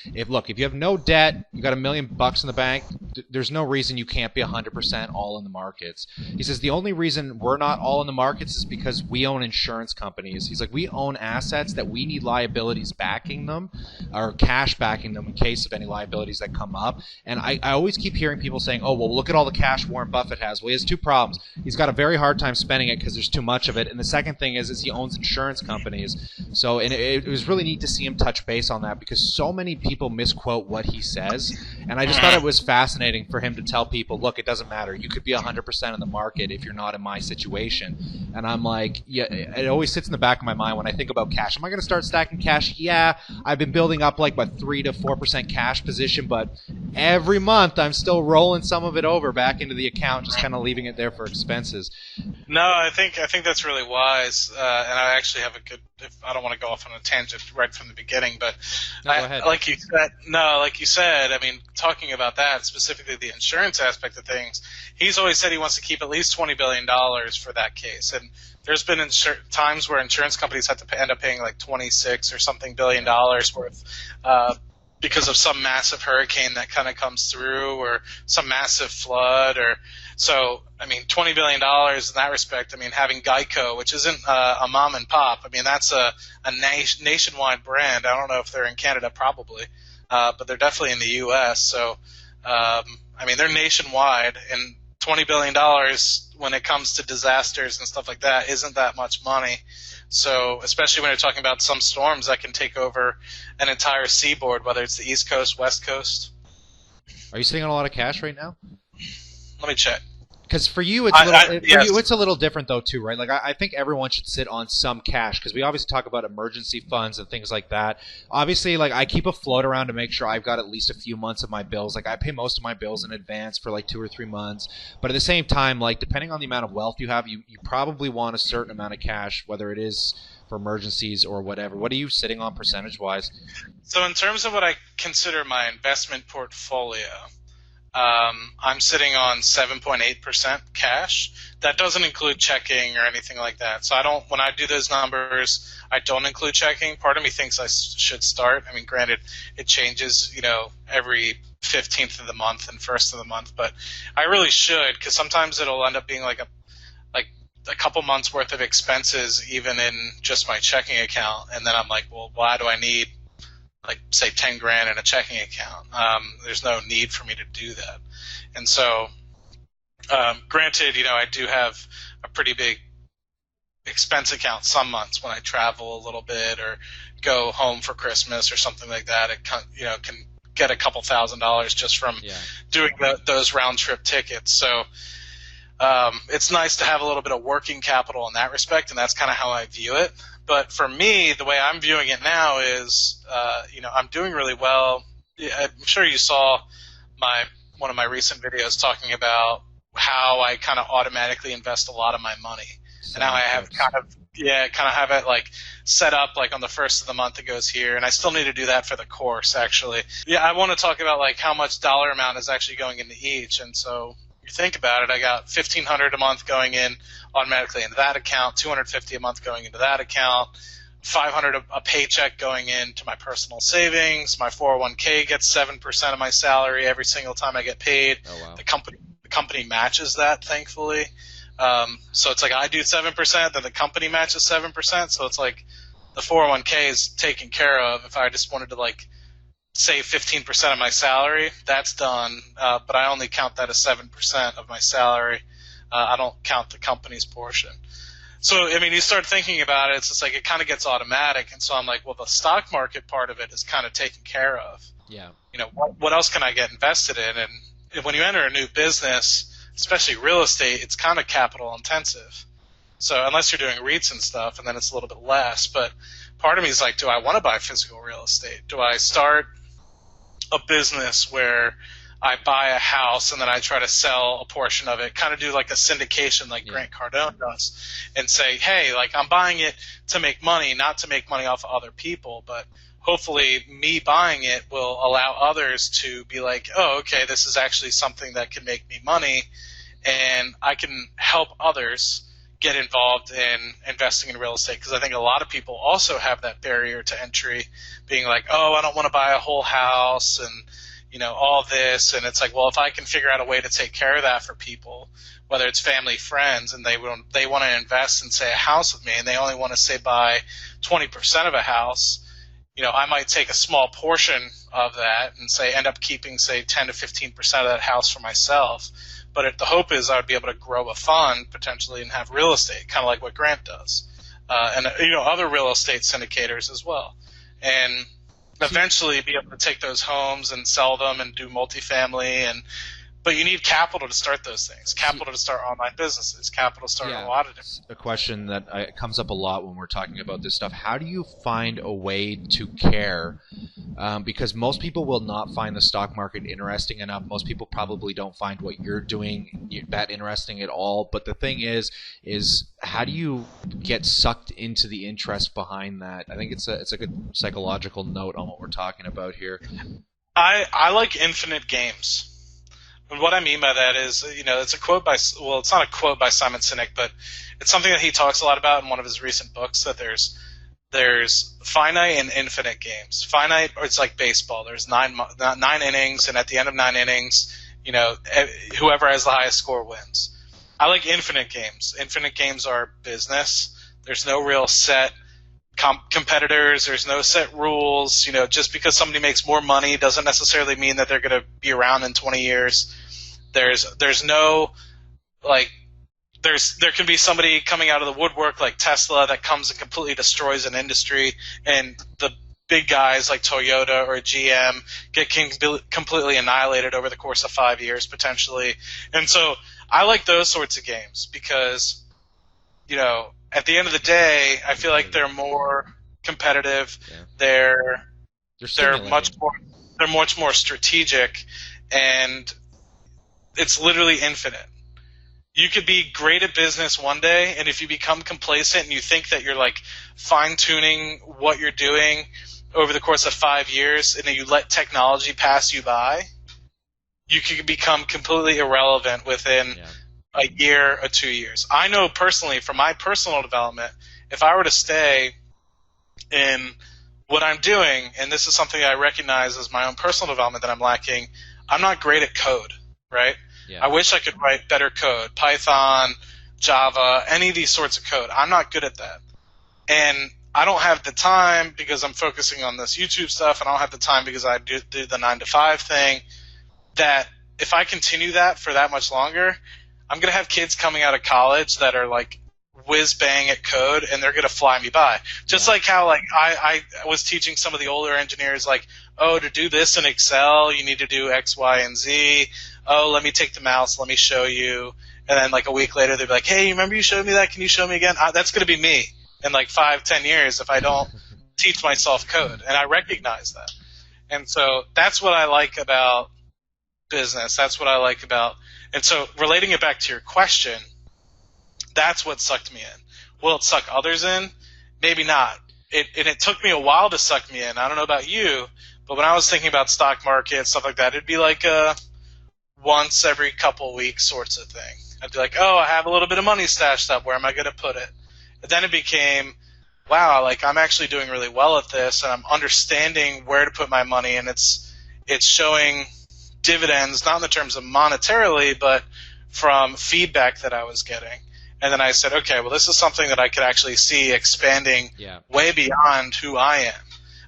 If you have no debt, you got $1 million in the bank, there's no reason you can't be 100% all in the markets. He says the only reason we're not all in the markets is because we own insurance companies. He's like, we own assets that we need liabilities backing them, or cash backing them in case of any liabilities that come up. And I always keep hearing people saying, oh, well, look at all the cash Warren Buffett has. Well, he has two problems. He's got a very hard time spending it because there's too much of it. And the second thing is he owns insurance companies. So, and it was really neat to see him touch base on that because so many people misquote what he says. And I just thought it was fascinating for him to tell people, look, it doesn't matter. You could be 100% in the market if you're not in my situation. And I'm like, yeah, it always sits in the back of my mind when I think about cash. Am I going to start stacking cash? Yeah, I've been building up like a 3 to 4% cash position, but every month I'm still rolling some of it over back into the account, just kind of leaving it there for expenses. No, I think that's really wise, and I actually have a good. I don't want to go off on a tangent right from the beginning, but no, go ahead. like you said, I mean, talking about that specifically, the insurance aspect of things, he's always said he wants to keep at least $20 billion for that case, and there's been times where insurance companies had to end up paying like 26 or something $billion worth. Because of some massive hurricane that kind of comes through or some massive flood so, I mean, $20 billion in that respect, I mean, having Geico, which isn't a mom and pop, I mean, that's a nationwide brand. I don't know if they're in Canada probably, but they're definitely in the U.S. So, I mean, they're nationwide, and $20 billion when it comes to disasters and stuff like that isn't that much money. So, especially when you're talking about some storms that can take over an entire seaboard, whether it's the East Coast, West Coast. Are you sitting on a lot of cash right now? Let me check. Because for you, it's a little different though too, right? Like I think everyone should sit on some cash because we obviously talk about emergency funds and things like that. Obviously, like I keep a float around to make sure I've got at least a few months of my bills. Like I pay most of my bills in advance for like 2 or 3 months. But at the same time, like depending on the amount of wealth you have, you probably want a certain amount of cash, whether it is for emergencies or whatever. What are you sitting on percentage-wise? So in terms of what I consider my investment portfolio, I'm sitting on 7.8% cash. That doesn't include checking or anything like that. So when I do those numbers, I don't include checking. Part of me thinks I should start. I mean, granted, it changes, every 15th of the month and 1st of the month, but I really should because sometimes it'll end up being like a couple months worth of expenses even in just my checking account. And then I'm like, well, why do I need say $10,000 in a checking account? There's no need for me to do that. And so, granted, I do have a pretty big expense account some months when I travel a little bit or go home for Christmas or something like that. It can get a couple $1,000s just from doing those round trip tickets. So, it's nice to have a little bit of working capital in that respect, and that's kind of how I view it. But for me, the way I'm viewing it now is, I'm doing really well. I'm sure you saw one of my recent videos talking about how I kind of automatically invest a lot of my money, and how I have kind of have it like set up like on the 1st of the month it goes here, and I still need to do that for the course actually. Yeah, I want to talk about like how much dollar amount is actually going into each, and so. You think about it, I got $1,500 a month going in automatically into that account, $250 a month going into that account, $500 a paycheck going into my personal savings. My 401k gets 7% of my salary every single time I get paid. Oh, wow. The company matches that, thankfully. So it's like I do 7%, then the company matches 7%. So it's like the 401k is taken care of. If I just wanted to like save 15% of my salary, that's done, but I only count that as 7% of my salary. I don't count the company's portion. So, I mean, you start thinking about it, it's just like it kind of gets automatic, and so I'm like, well, the stock market part of it is kind of taken care of. Yeah. What else can I get invested in? And when you enter a new business, especially real estate, it's kind of capital intensive. So unless you're doing REITs and stuff, and then it's a little bit less, but part of me is like, do I want to buy physical real estate? Do I start a business where I buy a house and then I try to sell a portion of it, kind of do like a syndication like Grant Cardone does, and say, hey, like I'm buying it to make money, not to make money off of other people, but hopefully me buying it will allow others to be like, oh, okay, this is actually something that can make me money, and I can help others get involved in investing in real estate, because I think a lot of people also have that barrier to entry, being like, oh, I don't want to buy a whole house and, you know, all this. And it's like, well, if I can figure out a way to take care of that for people, whether it's family, friends, and they want to invest in, say, a house with me, and they only want to, say, buy 20% of a house, you know, I might take a small portion of that and say end up keeping, say, 10 to 15% of that house for myself. But the hope is I would be able to grow a fund potentially and have real estate, kind of like what Grant does, and you know, other real estate syndicators as well, and eventually be able to take those homes and sell them and do multifamily. But you need capital to start those things, capital to start online businesses, capital to start a lot of different. A question that comes up a lot when we're talking about this stuff. How do you find a way to care? Because most people will not find the stock market interesting enough. Most people probably don't find what you're doing that interesting at all. But the thing is how do you get sucked into the interest behind that? I think it's a good psychological note on what we're talking about here. I like infinite games. And what I mean by that is, you know, it's a quote by, well, it's not a quote by Simon Sinek, but it's something that he talks a lot about in one of his recent books, that there's finite and infinite games. Finite, or it's like baseball. There's nine innings, and at the end of 9 innings, you know, whoever has the highest score wins. I like infinite games. Infinite games are business. There's no real set competitors. There's no set rules. You know, just because somebody makes more money doesn't necessarily mean that they're going to be around in 20 years. There's no, like, there can be somebody coming out of the woodwork like Tesla that comes and completely destroys an industry, and the big guys like Toyota or GM get completely annihilated over the course of 5 years potentially. And so I like those sorts of games because, you know, at the end of the day, I feel like they're more competitive. Yeah. They're much more strategic, and it's literally infinite. You could be great at business one day, and if you become complacent and you think that you're like fine-tuning what you're doing over the course of 5 years, and then you let technology pass you by, you could become completely irrelevant within a year or 2 years. I know personally, from my personal development, if I were to stay in what I'm doing, and this is something I recognize as my own personal development that I'm lacking, I'm not great at code, right? Yeah. I wish I could write better code, Python, Java, any of these sorts of code. I'm not good at that. And I don't have the time because I'm focusing on this YouTube stuff, and I don't have the time because I do the 9-to-5 thing, that if I continue that for that much longer, I'm going to have kids coming out of college that are like whiz-bang at code, and they're going to fly me by. Just like how like I was teaching some of the older engineers, like, oh, to do this in Excel, you need to do X, Y, and Z. Oh, let me take the mouse, let me show you. And then like a week later, they'd be like, hey, remember you showed me that? Can you show me again? That's going to be me in like 5-10 years if I don't teach myself code. And I recognize that. And so that's what I like about business. That's what I like about. And so relating it back to your question, that's what sucked me in. Will it suck others in? Maybe not. It took me a while to suck me in. I don't know about you, but when I was thinking about stock market, stuff like that, it'd be like a once every couple weeks sorts of thing. I'd be like, oh, I have a little bit of money stashed up. Where am I going to put it? And then it became, wow, like I'm actually doing really well at this, and I'm understanding where to put my money, and it's showing dividends, not in the terms of monetarily, but from feedback that I was getting. And then I said, okay, well, this is something that I could actually see expanding way beyond who I am.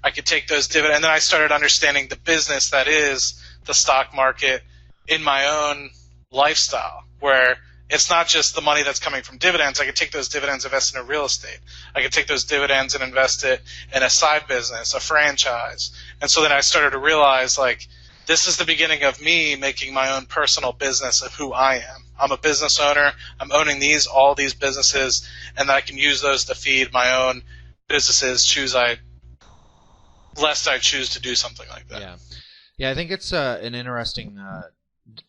I could take those dividends, and then I started understanding the business that is the stock market in my own lifestyle, where it's not just the money that's coming from dividends. I could take those dividends, invest in a real estate. I could take those dividends and invest it in a side business, a franchise. And so then I started to realize, like, this is the beginning of me making my own personal business of who I am. I'm a business owner. I'm owning all these businesses, and I can use those to feed my own businesses, lest I choose to do something like that. Yeah, I think it's an interesting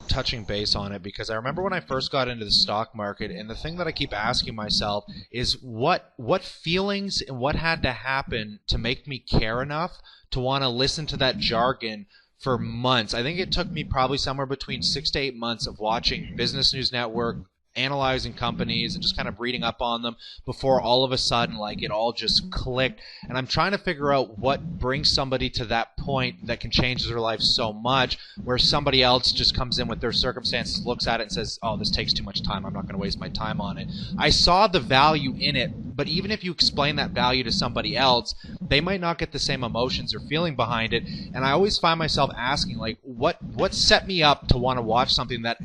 touching base on it, because I remember when I first got into the stock market, and the thing that I keep asking myself is what feelings and what had to happen to make me care enough to want to listen to that jargon for months. I think it took me probably somewhere between 6 to 8 months of watching Business News Network, analyzing companies and just kind of reading up on them before all of a sudden like it all just clicked. And I'm trying to figure out what brings somebody to that point that can change their life so much, where somebody else just comes in with their circumstances, looks at it and says, oh, this takes too much time, I'm not going to waste my time on it. I saw the value in it, but even if you explain that value to somebody else, they might not get the same emotions or feeling behind it. And I always find myself asking, like, what set me up to want to watch something that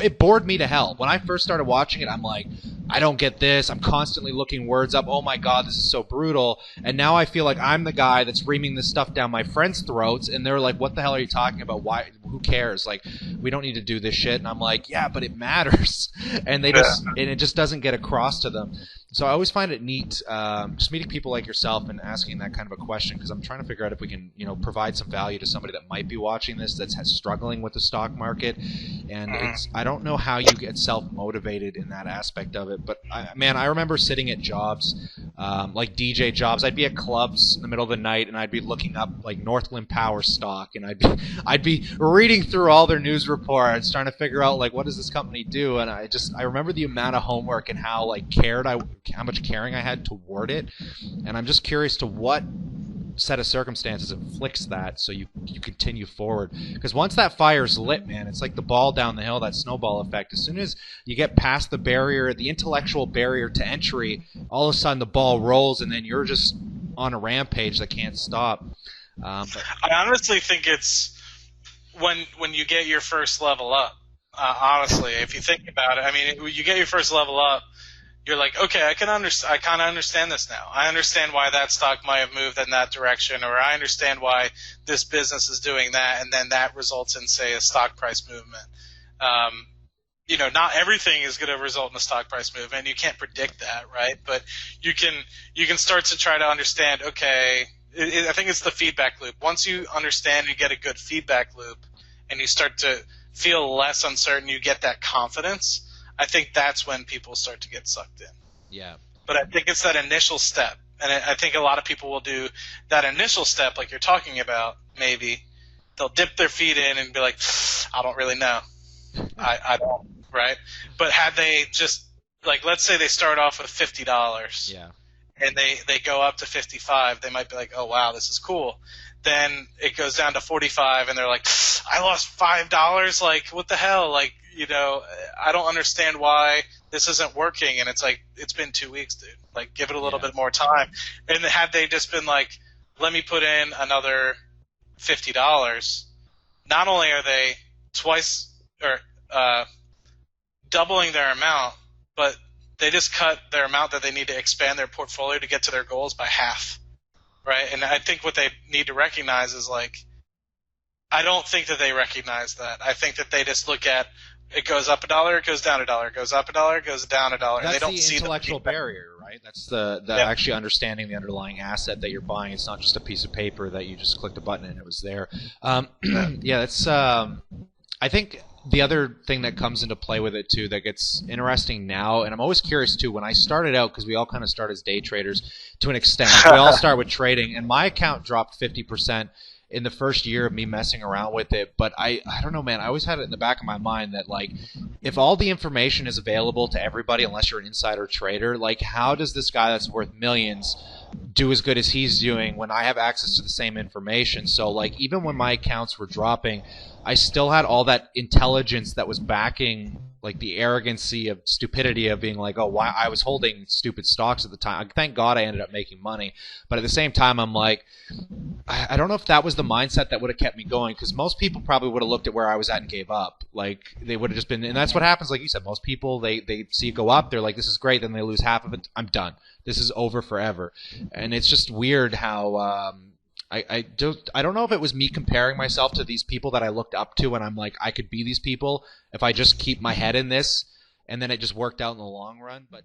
it bored me to hell. When I first started watching it, I'm like, I don't get this. I'm constantly looking words up. Oh my God, this is so brutal. And now I feel like I'm the guy that's reaming this stuff down my friends' throats, and they're like, what the hell are you talking about? Why? Who cares? Like, we don't need to do this shit. And I'm like, yeah, but it matters. And it just doesn't get across to them. So I always find it neat just meeting people like yourself and asking that kind of a question, because I'm trying to figure out if we can, provide some value to somebody that might be watching this that's struggling with the stock market. And I don't know how you get self-motivated in that aspect of it. But I remember sitting at jobs, like DJ jobs. I'd be at clubs in the middle of the night, and I'd be looking up like Northland Power stock, and I'd be reading through all their news reports, trying to figure out like, what does this company do? And I remember the amount of homework and how how much caring I had toward it. And I'm just curious to what set of circumstances inflicts that so you continue forward. Because once that fire's lit, man, it's like the ball down the hill, that snowball effect. As soon as you get past the barrier, the intellectual barrier to entry, all of a sudden the ball rolls, and then you're just on a rampage that can't stop. I honestly think it's when you get your first level up. Honestly, if you think about it, I mean, when you get your first level up, you're like, okay, I kind of understand this now. I understand why that stock might have moved in that direction, or I understand why this business is doing that, and then that results in, say, a stock price movement. Not everything is going to result in a stock price movement. You can't predict that, right? But you can start to try to understand, okay, I think it's the feedback loop. Once you understand, you get a good feedback loop, and you start to feel less uncertain, you get that confidence. I think that's when people start to get sucked in. Yeah. But I think it's that initial step. And I think a lot of people will do that initial step like you're talking about, maybe. They'll dip their feet in and be like, I don't really know. I don't, right? But had they just, like, let's say they start off with $50. Yeah. And they go up to 55, they might be like, oh, wow, this is cool. Then it goes down to 45, and they're like, I lost $5? Like, what the hell? Like, I don't understand why this isn't working. And it's like, it's been 2 weeks, dude. Like, give it a little bit more time. And had they just been like, let me put in another $50, not only are they twice or doubling their amount, but they just cut their amount that they need to expand their portfolio to get to their goals by half, right? And I think what they need to recognize is, like, I don't think that they recognize that. I think that they just look at, it goes up $1, it goes down $1, it goes up $1, it goes down $1. That's and they don't the see intellectual barrier, right? That's the actually understanding the underlying asset that you're buying. It's not just a piece of paper that you just clicked a button and it was there. That's. I think the other thing that comes into play with it too that gets interesting now, and I'm always curious too. When I started out, because we all kind of start as day traders to an extent, we all start with trading, and my account dropped 50%. In the first year of me messing around with it. But I don't know, man. I always had it in the back of my mind that, like, if all the information is available to everybody, unless you're an insider trader, like, how does this guy that's worth millions do as good as he's doing when I have access to the same information? So, like, even when my accounts were dropping, I still had all that intelligence that was backing, like, the arrogancy of stupidity of being like, oh, why I was holding stupid stocks at the time. Thank God I ended up making money. But at the same time, I'm like, I don't know if that was the mindset that would have kept me going, because most people probably would have looked at where I was at and gave up. Like, they would have just been, and that's what happens, like you said. Most people, they see it go up, they're like, this is great, then they lose half of it. I'm done. This is over forever. And it's just weird how I don't know if it was me comparing myself to these people that I looked up to, and I'm like, I could be these people if I just keep my head in this, and then it just worked out in the long run. But